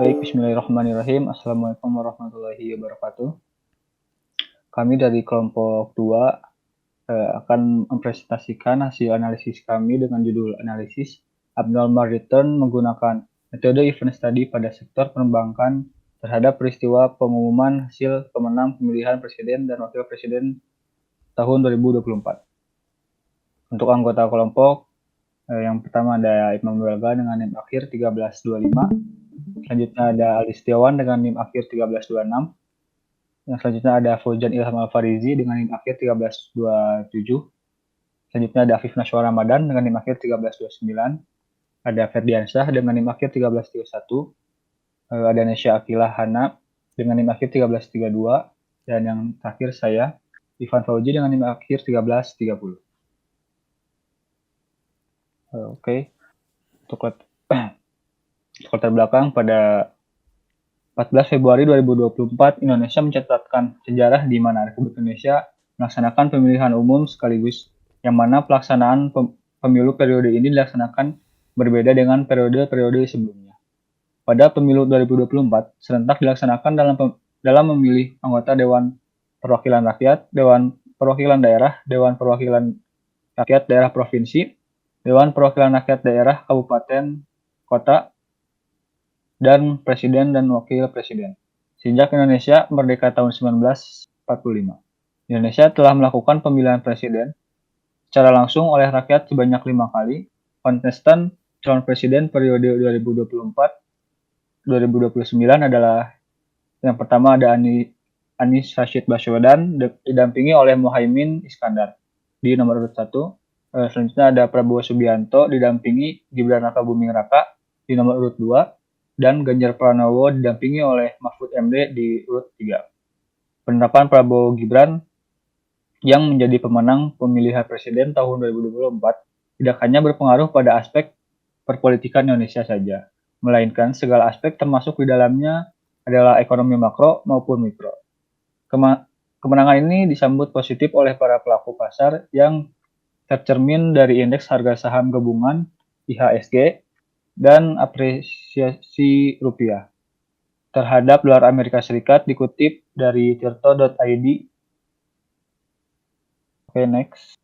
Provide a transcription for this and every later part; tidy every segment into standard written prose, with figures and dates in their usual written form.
Baik, bismillahirrahmanirrahim. Assalamualaikum warahmatullahi wabarakatuh. Kami dari kelompok 2 akan mempresentasikan hasil analisis kami dengan judul analisis abnormal return menggunakan metode event study pada sektor perbankan terhadap peristiwa pengumuman hasil pemenang pemilihan presiden dan wakil presiden tahun 2024. Untuk anggota kelompok, yang pertama ada Imam Welga dengan NIM akhir 1325. Selanjutnya ada Ali Setiawan dengan NIM akhir 1326. Yang selanjutnya ada Fauzan Ilham Al-Farizi dengan NIM akhir 1327. Selanjutnya ada Afif Nashwa Ramadan dengan NIM akhir 1329. Ada Ferdiansyah dengan NIM akhir 1331. Ada Nesya Akilah Hana dengan NIM akhir 1332. Dan yang terakhir saya, Ivan Fauzi dengan NIM akhir 1330. Oke. Untuk latar belakang, pada 14 Februari 2024, Indonesia mencatatkan sejarah di mana Republik Indonesia melaksanakan pemilihan umum sekaligus yang mana pelaksanaan pemilu periode ini dilaksanakan berbeda dengan periode-periode sebelumnya. Pada pemilu 2024, serentak dilaksanakan dalam memilih anggota Dewan Perwakilan Rakyat, Dewan Perwakilan Daerah, Dewan Perwakilan Rakyat Daerah Provinsi, Dewan Perwakilan Rakyat Daerah Kabupaten Kota, dan Presiden dan Wakil Presiden. Sejak Indonesia merdeka tahun 1945, Indonesia telah melakukan pemilihan presiden secara langsung oleh rakyat sebanyak 5 kali. Kontestan calon presiden periode 2024-2029 adalah yang pertama ada Anies Rashid Baswedan didampingi oleh Muhaimin Iskandar di nomor urut 1. Selanjutnya ada Prabowo Subianto didampingi Gibran Rakabuming Raka di nomor urut 2. Dan Ganjar Pranowo didampingi oleh Mahfud MD di urut 3. Penetapan Prabowo Gibran yang menjadi pemenang pemilihan presiden tahun 2024 tidak hanya berpengaruh pada aspek perpolitikan Indonesia saja, melainkan segala aspek termasuk di dalamnya adalah ekonomi makro maupun mikro. Kemenangan ini disambut positif oleh para pelaku pasar yang tercermin dari indeks harga saham gabungan IHSG dan apresiasi rupiah terhadap dolar Amerika Serikat dikutip dari tirto.id. Oke, next.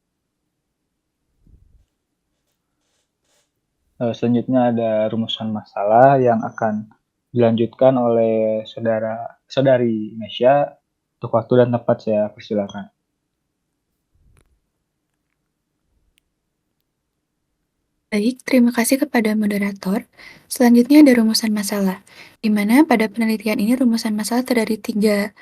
Selanjutnya ada rumusan masalah yang akan dilanjutkan oleh saudari Nesya. Untuk waktu dan tempat saya persilakan. Baik, terima kasih kepada moderator. Selanjutnya ada rumusan masalah, di mana pada penelitian ini rumusan masalah terdiri 3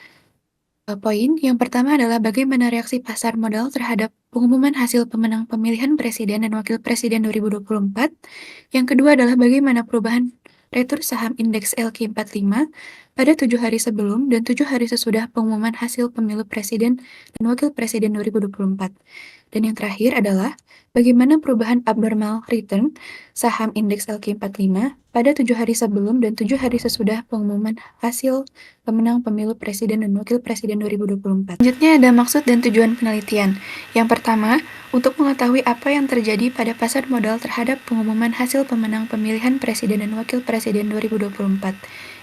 poin. Yang pertama adalah bagaimana reaksi pasar modal terhadap pengumuman hasil pemenang pemilihan presiden dan wakil presiden 2024. Yang kedua adalah bagaimana perubahan retur saham indeks LQ45 pada 7 hari sebelum dan 7 hari sesudah pengumuman hasil pemilu presiden dan wakil presiden 2024. Dan yang terakhir adalah bagaimana perubahan abnormal return saham indeks LQ45 pada 7 hari sebelum dan 7 hari sesudah pengumuman hasil pemenang pemilu presiden dan wakil presiden 2024. Selanjutnya ada maksud dan tujuan penelitian. Yang pertama, untuk mengetahui apa yang terjadi pada pasar modal terhadap pengumuman hasil pemenang pemilihan presiden dan wakil presiden 2024.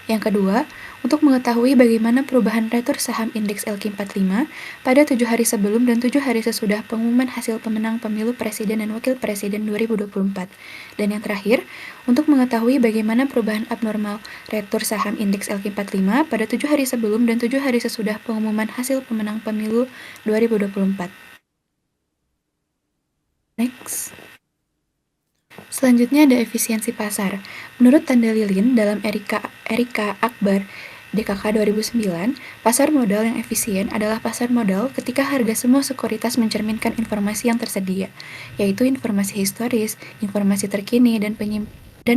Yang kedua, untuk mengetahui bagaimana perubahan retur saham indeks LQ45 pada 7 hari sebelum dan 7 hari sesudah pengumuman hasil pemenang pemilu presiden dan wakil presiden 2024. Dan yang terakhir, untuk mengetahui bagaimana perubahan abnormal retur saham indeks LQ45 pada 7 hari sebelum dan 7 hari sesudah pengumuman hasil pemenang pemilu 2024. Next. Selanjutnya ada efisiensi pasar. Menurut Tanda Lilin dalam Erika Akbar DKK 2009, pasar modal yang efisien adalah pasar modal ketika harga semua sekuritas mencerminkan informasi yang tersedia, yaitu informasi historis, informasi terkini, dan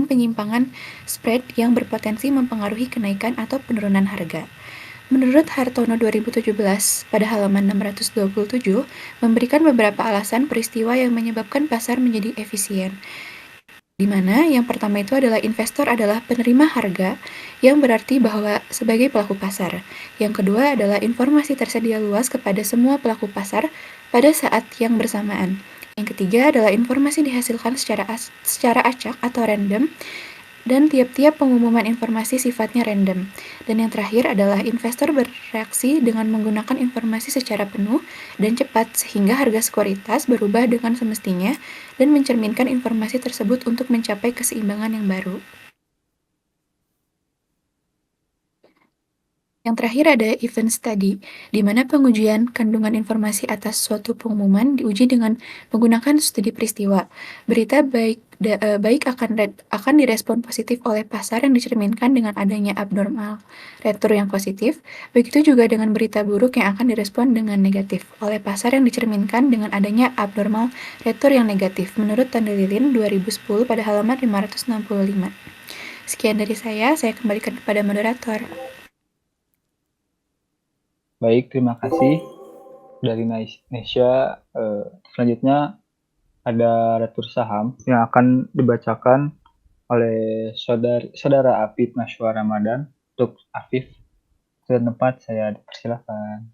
penyimpangan spread yang berpotensi mempengaruhi kenaikan atau penurunan harga. Menurut Hartono 2017, pada halaman 627, memberikan beberapa alasan peristiwa yang menyebabkan pasar menjadi efisien. Di mana yang pertama itu adalah investor adalah penerima harga, yang berarti bahwa sebagai pelaku pasar. Yang kedua adalah informasi tersedia luas kepada semua pelaku pasar pada saat yang bersamaan. Yang ketiga adalah informasi dihasilkan secara acak atau random dan tiap-tiap pengumuman informasi sifatnya random. Dan yang terakhir adalah investor bereaksi dengan menggunakan informasi secara penuh dan cepat sehingga harga sekuritas berubah dengan semestinya dan mencerminkan informasi tersebut untuk mencapai keseimbangan yang baru. Yang terakhir ada event study, di mana pengujian kandungan informasi atas suatu pengumuman diuji dengan menggunakan studi peristiwa. Berita baik akan direspon positif oleh pasar yang dicerminkan dengan adanya abnormal retur yang positif, begitu juga dengan berita buruk yang akan direspon dengan negatif oleh pasar yang dicerminkan dengan adanya abnormal retur yang negatif, menurut Tandelilin 2010 pada halaman 565. Sekian dari saya kembalikan kepada moderator. Baik, terima kasih dari Nesya. Selanjutnya ada retur saham yang akan dibacakan oleh saudara Afif Nashwa Ramadan. Untuk Afif, ke tempat saya persilahkan.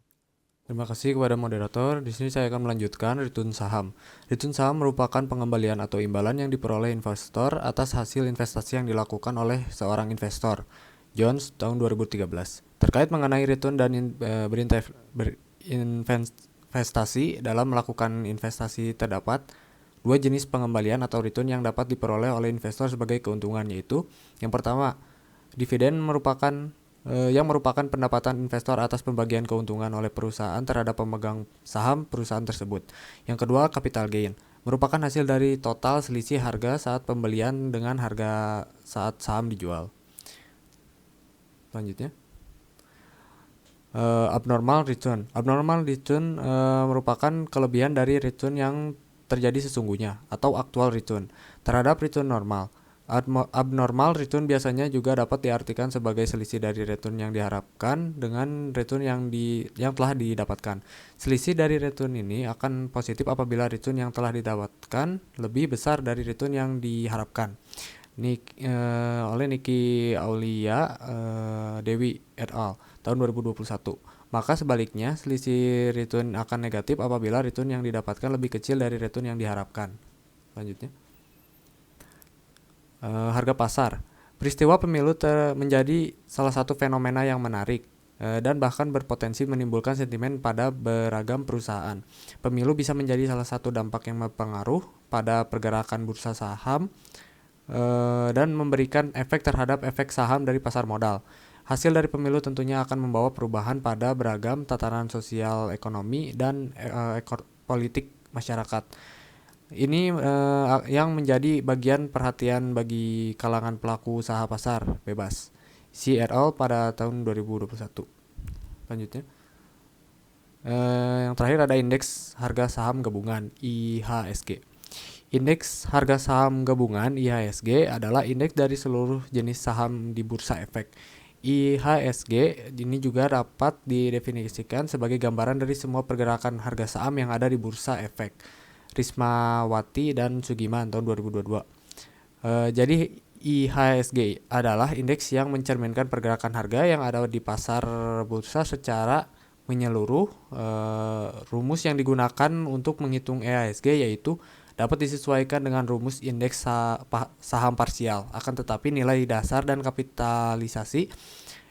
Terima kasih kepada moderator. Di sini saya akan melanjutkan return saham. Return saham merupakan pengembalian atau imbalan yang diperoleh investor atas hasil investasi yang dilakukan oleh seorang investor. Jones tahun 2013. Terkait mengenai return dan berinvestasi dalam melakukan investasi terdapat dua jenis pengembalian atau return yang dapat diperoleh oleh investor sebagai keuntungan, yaitu yang pertama, dividen yang merupakan pendapatan investor atas pembagian keuntungan oleh perusahaan terhadap pemegang saham perusahaan tersebut. Yang kedua, capital gain, merupakan hasil dari total selisih harga saat pembelian dengan harga saat saham dijual. Selanjutnya, abnormal return. Abnormal return merupakan kelebihan dari return yang terjadi sesungguhnya atau actual return terhadap return normal. Abnormal return biasanya juga dapat diartikan sebagai selisih dari return yang diharapkan dengan return yang telah didapatkan. Selisih dari return ini akan positif apabila return yang telah didapatkan lebih besar dari return yang diharapkan. Oleh Niki Aulia Dewi et al. Tahun 2021. Maka sebaliknya, selisih return akan negatif apabila return yang didapatkan lebih kecil dari return yang diharapkan. Selanjutnya, harga pasar. Peristiwa pemilu menjadi salah satu fenomena yang menarik dan bahkan berpotensi menimbulkan sentimen pada beragam perusahaan. Pemilu bisa menjadi salah satu dampak yang berpengaruh pada pergerakan bursa saham dan memberikan efek terhadap efek saham dari pasar modal. Hasil dari pemilu tentunya akan membawa perubahan pada beragam tatanan sosial, ekonomi, dan politik masyarakat. Ini yang menjadi bagian perhatian bagi kalangan pelaku usaha pasar bebas. Si et al. Pada tahun 2021. Selanjutnya, yang terakhir ada indeks harga saham gabungan IHSG. Indeks harga saham gabungan IHSG adalah indeks dari seluruh jenis saham di bursa efek. IHSG ini juga dapat didefinisikan sebagai gambaran dari semua pergerakan harga saham yang ada di bursa efek. Rismawati dan Sugiman tahun 2022. Jadi IHSG adalah indeks yang mencerminkan pergerakan harga yang ada di pasar bursa secara menyeluruh. Rumus yang digunakan untuk menghitung IHSG yaitu dapat disesuaikan dengan rumus indeks saham parsial. Akan tetapi nilai dasar dan kapitalisasi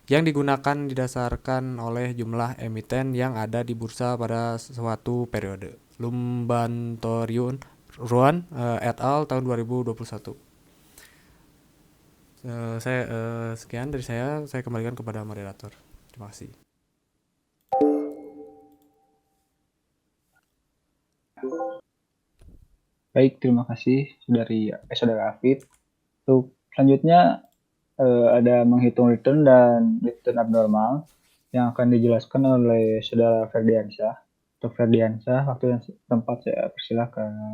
yang digunakan didasarkan oleh jumlah emiten yang ada di bursa pada suatu periode. Lumbantorian Ruan et al. Tahun 2021. Sekian dari saya kembalikan kepada moderator. Terima kasih. Baik, terima kasih saudara Afif. Untuk selanjutnya ada menghitung return dan return abnormal yang akan dijelaskan oleh saudara Ferdiansyah. Untuk Ferdiansyah, waktu yang tempat saya persilahkan.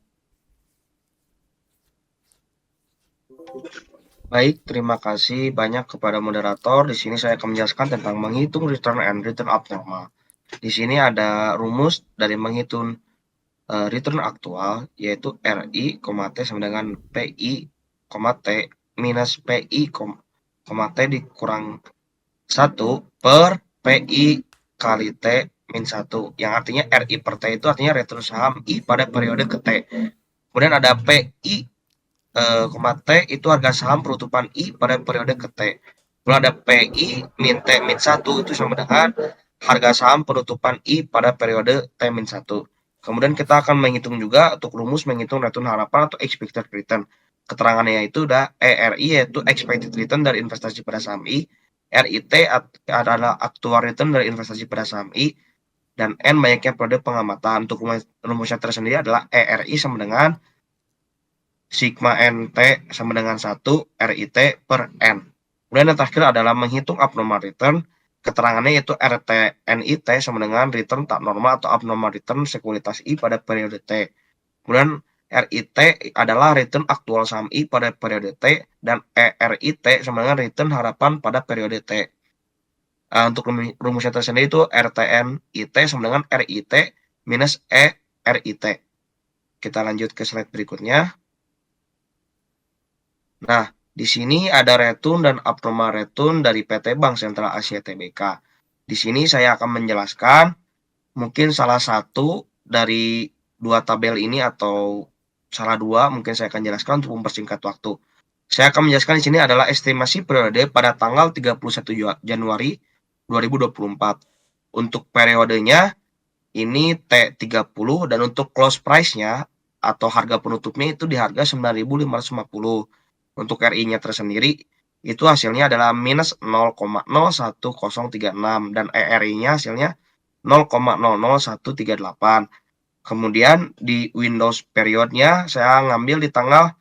Baik, terima kasih banyak kepada moderator. Di sini saya akan menjelaskan tentang menghitung return and return abnormal. Di sini ada rumus dari menghitung return aktual, yaitu RI, T sama dengan PI, T minus PI, T dikurang 1 per PI kali T min 1. Yang artinya RI per T itu artinya return saham I pada periode ke T. Kemudian ada PI T itu harga saham penutupan I pada periode ke T. Kemudian ada PI min T min 1 itu sama dengan harga saham penutupan I pada periode T min 1. Kemudian kita akan menghitung juga untuk rumus menghitung return harapan atau expected return. Keterangannya yaitu udah ERI yaitu expected return dari investasi pada saham I, RIT adalah actual return dari investasi pada saham I, dan N banyaknya periode pengamatan. Untuk rumusnya tersendiri adalah ERI sama dengan sigma NT sama dengan 1 RIT per N. Kemudian yang terakhir adalah menghitung abnormal return. Keterangannya yaitu RTNIT sama dengan return tak normal atau abnormal return sekuritas I pada periode T. Kemudian RIT adalah return aktual saham I pada periode T, dan ERIT sama dengan return harapan pada periode T. Untuk rumusnya tersendiri itu RTNIT sama dengan RIT minus ERIT. Kita lanjut ke slide berikutnya. Nah, di sini ada return dan abnormal return dari PT Bank Sentral Asia Tbk. Di sini saya akan menjelaskan mungkin salah satu dari dua tabel ini atau salah dua, mungkin saya akan jelaskan untuk mempersingkat waktu. Saya akan menjelaskan di sini adalah estimasi periode pada tanggal 31 Januari 2024. Untuk periodenya ini T30 dan untuk close price-nya atau harga penutupnya itu di harga 9.550. Untuk RI-nya tersendiri itu hasilnya adalah minus 0,01036 dan ERI-nya hasilnya 0,00138. Kemudian di Windows periodnya saya ngambil di tanggal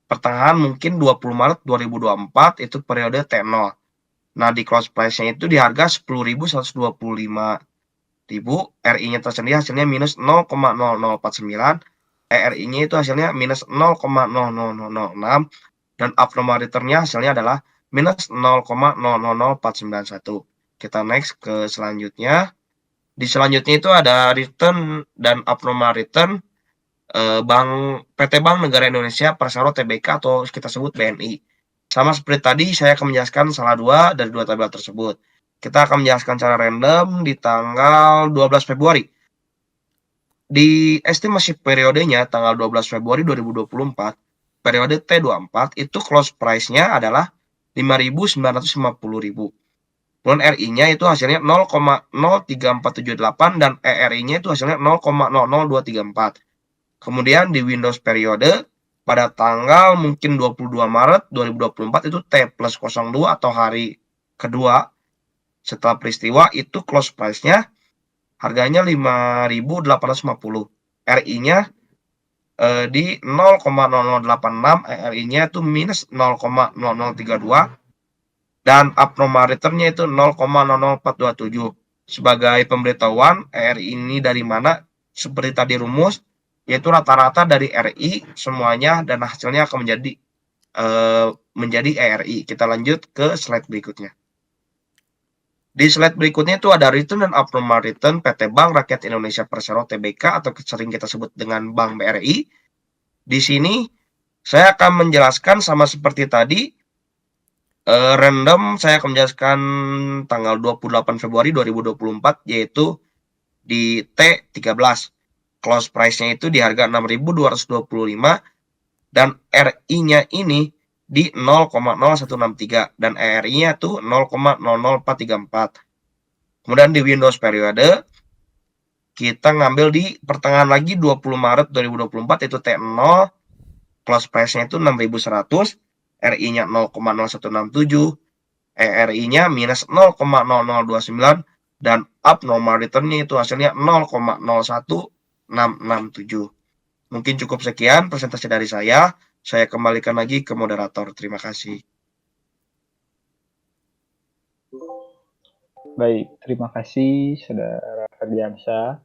pertengahan mungkin 20 Maret 2024 itu periode T0. Nah, di close price-nya itu di harga 10.125. RI-nya tersendiri hasilnya minus 0,0049, ERI-nya itu hasilnya minus 0,00006, dan abnormal return-nya hasilnya adalah minus 0,000491. Kita next ke selanjutnya. Di selanjutnya itu ada return dan abnormal return PT Bank Negara Indonesia Persero Tbk atau kita sebut BNI. Sama seperti tadi, saya akan menjelaskan salah dua dari dua tabel tersebut. Kita akan menjelaskan secara random di tanggal 12 Februari. Di estimasi periodenya tanggal 12 Februari 2024, periode T24 itu close price-nya adalah 5.950.000. Kemudian RI-nya itu hasilnya 0,03478 dan ERI-nya itu hasilnya 0,00234. Kemudian di Windows periode pada tanggal mungkin 22 Maret 2024 itu T plus 02 atau hari kedua setelah peristiwa itu close price-nya harganya 5.850. RI-nya di 0,0086, ERI-nya itu minus 0,0032 dan abnormal return-nya itu 0,00427. Sebagai pemberitahuan, ERI ini dari mana? Seperti tadi rumus, yaitu rata-rata dari RI semuanya dan hasilnya akan menjadi ERI. Kita lanjut ke slide berikutnya. Di slide berikutnya itu ada return dan abnormal return PT Bank Rakyat Indonesia Persero Tbk atau sering kita sebut dengan Bank BRI. Di sini saya akan menjelaskan sama seperti tadi, random saya akan menjelaskan tanggal 28 Februari 2024 yaitu di T13. Close price-nya itu di harga 6.225 dan RI-nya ini di 0,0163 dan ERI-nya tuh 0,00434. Kemudian di Windows periode kita ngambil di pertengahan lagi 20 Maret 2024 itu T0, close price-nya itu 6.100, RI-nya 0,0167, ERI-nya minus 0,0029 dan abnormal return-nya itu hasilnya 0,01667. Mungkin cukup sekian presentasi dari saya. Saya kembalikan lagi ke moderator. Terima kasih. Baik, terima kasih Saudara Ferdiansyah.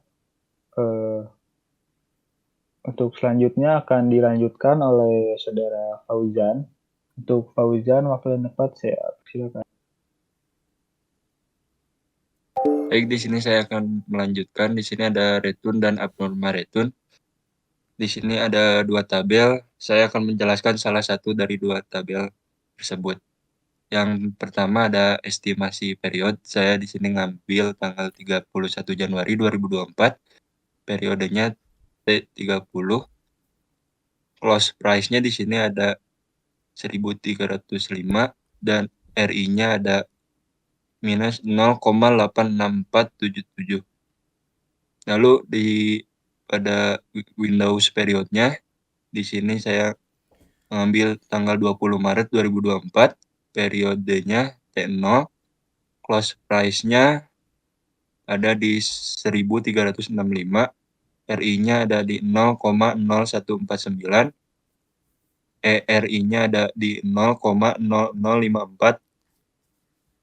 Untuk selanjutnya akan dilanjutkan oleh Saudara Fauzan. Untuk Fauzan, waktu dan tempat saya silakan. Baik, di sini saya akan melanjutkan. Di sini ada return dan abnormal return. Di sini ada dua tabel. Saya akan menjelaskan salah satu dari dua tabel tersebut. Yang pertama ada estimasi period. Saya di sini ngambil tanggal 31 Januari 2024. Periodenya T30. close price-nya di sini ada 1.305 dan RI-nya ada minus 0,86477. Lalu pada Windows periodnya di sini saya mengambil tanggal 20 Maret 2024, periodenya T0, close price-nya ada di 1.365, RI-nya ada di 0,0149, RI-nya ada di 0,0054,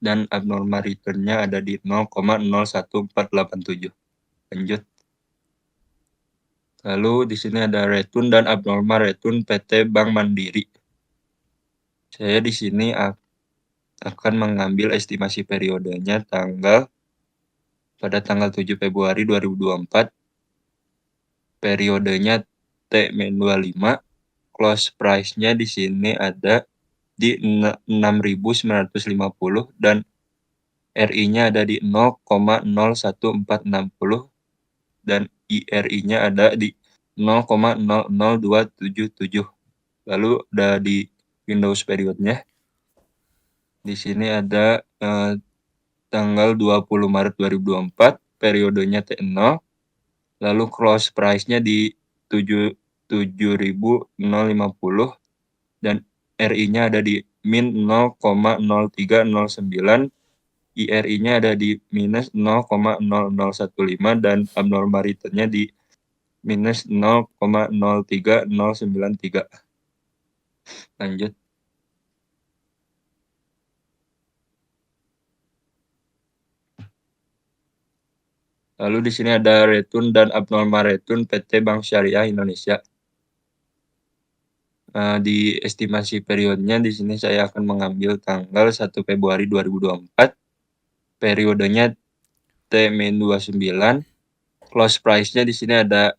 dan abnormal return-nya ada di 0,01487. Lanjut. Lalu di sini ada return dan abnormal return PT Bank Mandiri. Saya di sini akan mengambil estimasi periodenya pada tanggal 7 Februari 2024. Periodenya T-25. Close price-nya di sini ada di 6.950 dan RI-nya ada di 0,01460 dan IRI-nya ada di 0,00277. Lalu ada di Windows periodnya. Di sini ada tanggal 20 Maret 2024, periodenya T0. Lalu close price-nya di 7.050 dan RI-nya ada di min 0,0309, IRI-nya ada di minus 0,0015 dan abnormal return-nya di minus 0,03093. Lanjut. Lalu di sini ada return dan abnormal return PT Bank Syariah Indonesia. Di estimasi periodenya di sini saya akan mengambil tanggal 1 Februari 2024. Periodenya T-29. Close price-nya di sini ada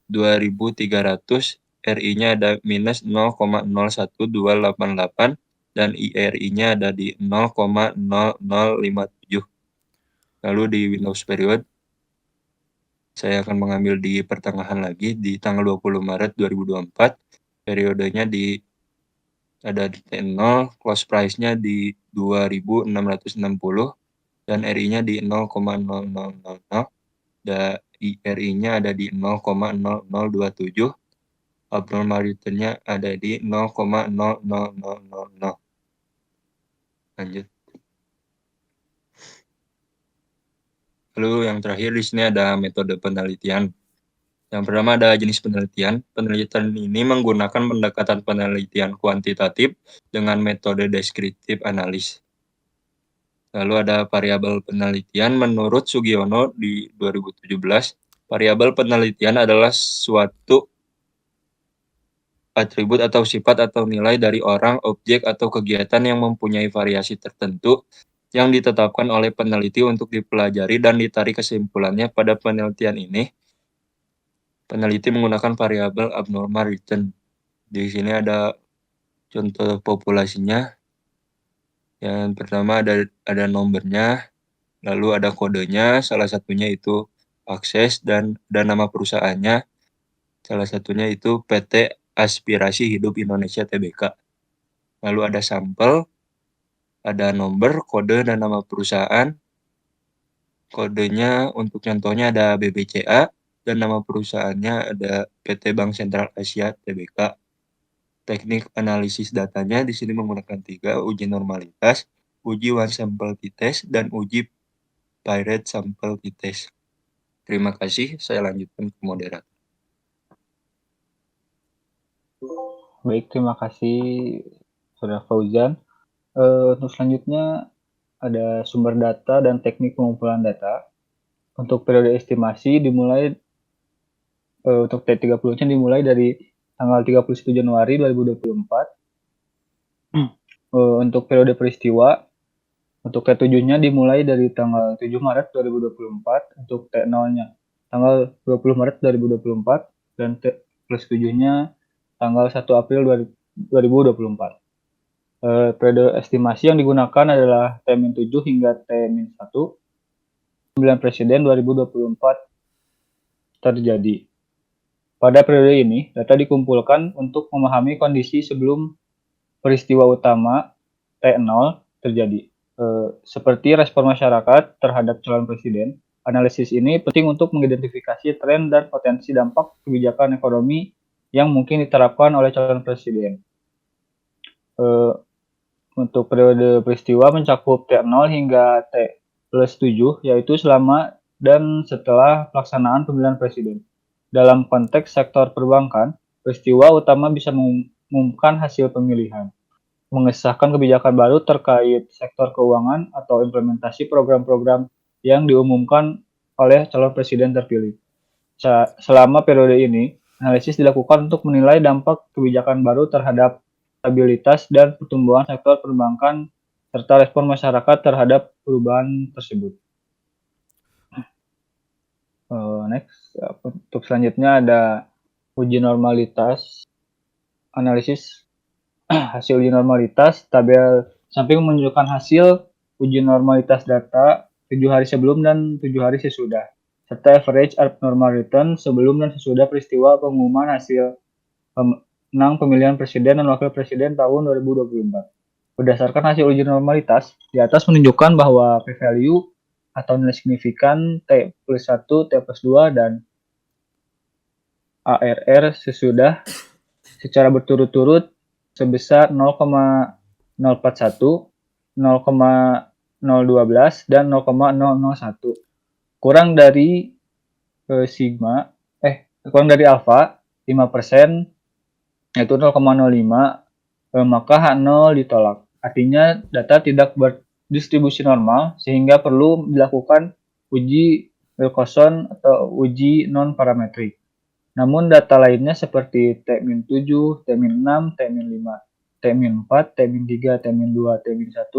2.300, RI-nya ada minus 0,01288 dan IRI-nya ada di 0,0057. Lalu di Windows period saya akan mengambil di pertengahan lagi di tanggal 20 Maret 2024. Periodenya ada di T0, close price-nya di 2.660 dan RI-nya di 0,0000 dan IRI-nya ada di 0,0027. Abnormal return-nya ada di 0,00000. Lanjut. Lalu yang terakhir di sini ada metode penelitian. Yang pertama ada jenis penelitian. Penelitian ini menggunakan pendekatan penelitian kuantitatif dengan metode deskriptif analis. Lalu ada variabel penelitian. Menurut Sugiono di 2017, variabel penelitian adalah suatu atribut atau sifat atau nilai dari orang, objek, atau kegiatan yang mempunyai variasi tertentu yang ditetapkan oleh peneliti untuk dipelajari dan ditarik kesimpulannya. Pada penelitian ini, peneliti menggunakan variabel abnormal return. Di sini ada contoh populasinya. Yang pertama ada nomornya, lalu ada kodenya, salah satunya itu akses dan nama perusahaannya. Salah satunya itu PT Aspirasi Hidup Indonesia Tbk. Lalu ada sampel, ada nomor, kode, dan nama perusahaan. Kodenya untuk contohnya ada BBCA dan nama perusahaannya ada PT Bank Sentral Asia Tbk. Teknik analisis datanya di sini menggunakan 3, uji normalitas, uji one sample t-test, dan uji Pirate sample t-test. Terima kasih, saya lanjutkan ke moderator. Baik, terima kasih Saudara Fauzan. Untuk selanjutnya ada sumber data dan teknik pengumpulan data. Untuk periode estimasi dimulai untuk T30-nya dimulai dari tanggal 31 Januari 2024. Untuk periode peristiwa, untuk T7-nya dimulai dari tanggal 7 Maret 2024, untuk T0-nya tanggal 20 Maret 2024, dan T+7-nya tanggal 1 April 2024. Periode estimasi yang digunakan adalah T-7 hingga T-1. Pemilihan presiden 2024 terjadi. Pada periode ini, data dikumpulkan untuk memahami kondisi sebelum peristiwa utama T0 terjadi, seperti respon masyarakat terhadap calon presiden. Analisis ini penting untuk mengidentifikasi tren dan potensi dampak kebijakan ekonomi yang mungkin diterapkan oleh calon presiden. Untuk periode peristiwa mencakup T0 hingga T+7, yaitu selama dan setelah pelaksanaan pemilihan presiden. Dalam konteks sektor perbankan, peristiwa utama bisa mengumumkan hasil pemilihan, mengesahkan kebijakan baru terkait sektor keuangan, atau implementasi program-program yang diumumkan oleh calon presiden terpilih. Selama periode ini, analisis dilakukan untuk menilai dampak kebijakan baru terhadap stabilitas dan pertumbuhan sektor perbankan serta respon masyarakat terhadap perubahan tersebut. Next, untuk selanjutnya ada uji normalitas, analisis hasil uji normalitas. Tabel samping menunjukkan hasil uji normalitas data 7 hari sebelum dan 7 hari sesudah, serta average abnormal return sebelum dan sesudah peristiwa pengumuman hasil pemenang pemilihan presiden dan wakil presiden tahun 2024. Berdasarkan hasil uji normalitas, di atas menunjukkan bahwa p-value atau nilai signifikan T+1, T+2, dan ARR sesudah secara berturut-turut sebesar 0,041, 0,012, dan 0,001. Kurang dari alfa 5%, yaitu 0,05, maka H0 ditolak. Artinya data tidak berdistribusi normal sehingga perlu dilakukan uji Wilcoxon atau uji non-parametrik. Namun data lainnya seperti T-7, T-6, T-5, T-4, T-3, T-2, T-1,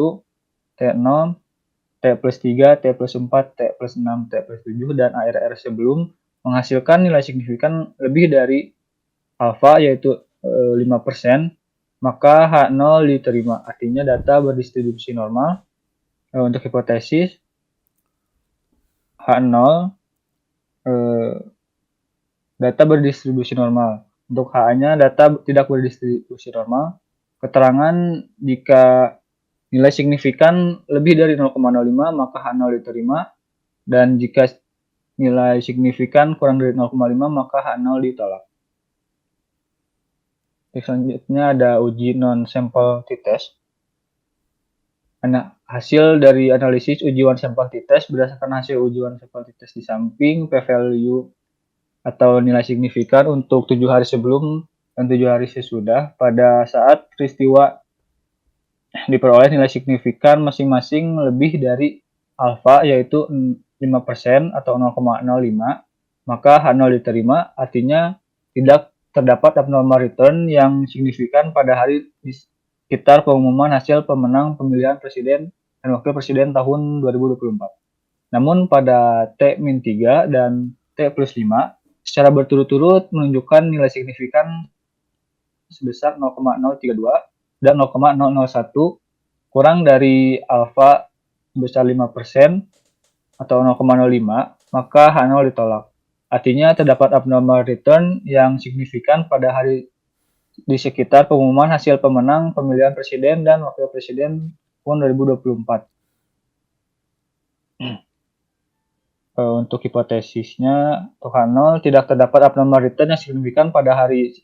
T0, T+3, T+4, T+6, T+7, dan ARR sebelum menghasilkan nilai signifikan lebih dari alfa, yaitu 5%, maka H0 diterima. Artinya data berdistribusi normal. Untuk hipotesis, H0 data berdistribusi normal. Untuk H-nya data tidak berdistribusi normal. Keterangan jika nilai signifikan lebih dari 0,05 maka H0 diterima, dan jika nilai signifikan kurang dari 0,5 maka H0 ditolak. Selanjutnya ada uji non-sample t-test. Hasil dari analisis uji one-sample t-test berdasarkan hasil uji one-sample t-test di samping p-value atau nilai signifikan untuk 7 hari sebelum dan 7 hari sesudah. Pada saat peristiwa diperoleh nilai signifikan masing-masing lebih dari alfa, yaitu 5% atau 0,05, maka H0 diterima. Artinya tidak terdapat abnormal return yang signifikan pada hari di sekitar pengumuman hasil pemenang pemilihan presiden dan wakil presiden tahun 2024. Namun pada T-3 dan T+5 secara berturut-turut menunjukkan nilai signifikan sebesar 0,032 dan 0,001, kurang dari alfa sebesar 5% atau 0,05, maka H0 ditolak. Artinya terdapat abnormal return yang signifikan pada hari di sekitar pengumuman hasil pemenang pemilihan presiden dan wakil presiden tahun 2024. Untuk hipotesisnya, untuk H0 tidak terdapat abnormal return yang signifikan pada hari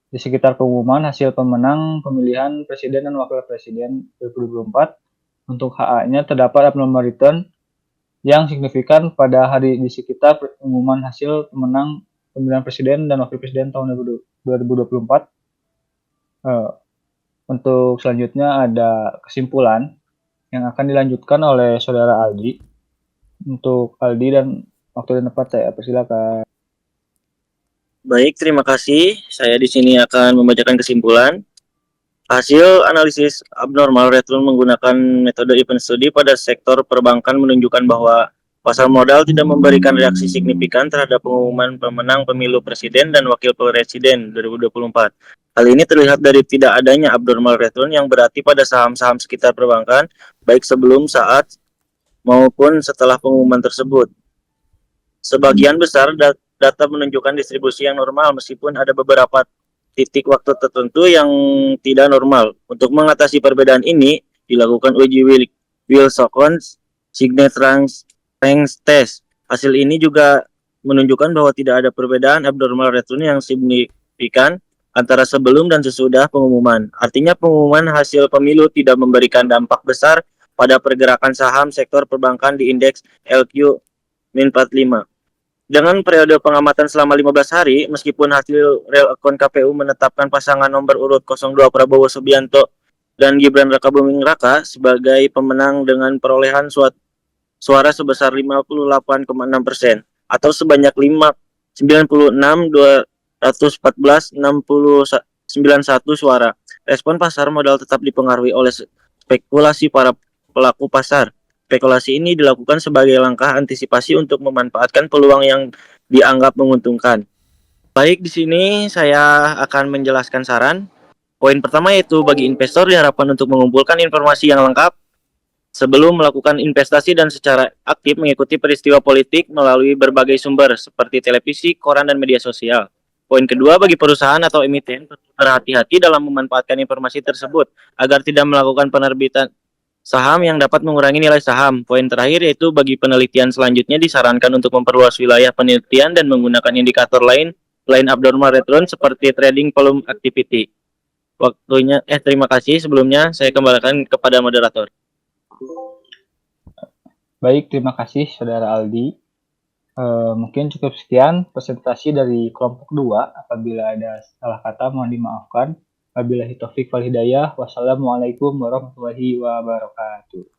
di sekitar pengumuman hasil pemenang pemilihan presiden dan wakil presiden 2024. Untuk HA-nya terdapat abnormal return yang signifikan pada hari di sekitar pengumuman hasil pemenang pemilihan presiden dan wakil presiden tahun 2024. Untuk selanjutnya ada kesimpulan yang akan dilanjutkan oleh saudara Aldi. Untuk Aldi dan waktu dan tempat saya persilakan. Baik, terima kasih. Saya di sini akan membacakan kesimpulan. Hasil analisis abnormal return menggunakan metode event study pada sektor perbankan menunjukkan bahwa pasar modal tidak memberikan reaksi signifikan terhadap pengumuman pemenang pemilu presiden dan wakil presiden 2024. Hal ini terlihat dari tidak adanya abnormal return yang berarti pada saham-saham sekitar perbankan, baik sebelum, saat, maupun setelah pengumuman tersebut. Sebagian besar data menunjukkan distribusi yang normal meskipun ada beberapa titik waktu tertentu yang tidak normal. Untuk mengatasi perbedaan ini, dilakukan uji Wilson Signet Range Test. Hasil ini juga menunjukkan bahwa tidak ada perbedaan abnormal return yang signifikan antara sebelum dan sesudah pengumuman. Artinya pengumuman hasil pemilu tidak memberikan dampak besar pada pergerakan saham sektor perbankan di indeks LQ-45. Dengan periode pengamatan selama 15 hari, meskipun hasil real account KPU menetapkan pasangan nomor urut 02 Prabowo Subianto dan Gibran Rakabuming Raka sebagai pemenang dengan perolehan suara sebesar 58,6% atau sebanyak 96.214.91 suara. Respon pasar modal tetap dipengaruhi oleh spekulasi para pelaku pasar. Spekulasi ini dilakukan sebagai langkah antisipasi untuk memanfaatkan peluang yang dianggap menguntungkan. Baik, di sini saya akan menjelaskan saran. Poin pertama yaitu bagi investor diharapkan untuk mengumpulkan informasi yang lengkap sebelum melakukan investasi dan secara aktif mengikuti peristiwa politik melalui berbagai sumber seperti televisi, koran, dan media sosial. Poin kedua, bagi perusahaan atau emiten berhati-hati dalam memanfaatkan informasi tersebut agar tidak melakukan penerbitan saham yang dapat mengurangi nilai saham. Poin terakhir yaitu bagi penelitian selanjutnya disarankan untuk memperluas wilayah penelitian dan menggunakan indikator lain selain abnormal return seperti trading volume activity. Terima kasih. Sebelumnya saya kembalikan kepada moderator. Baik, terima kasih Saudara Aldi. Mungkin cukup sekian presentasi dari kelompok 2. Apabila ada salah kata mohon dimaafkan. Wabillahi taufik wal hidayah. Wassalamualaikum warahmatullahi wabarakatuh.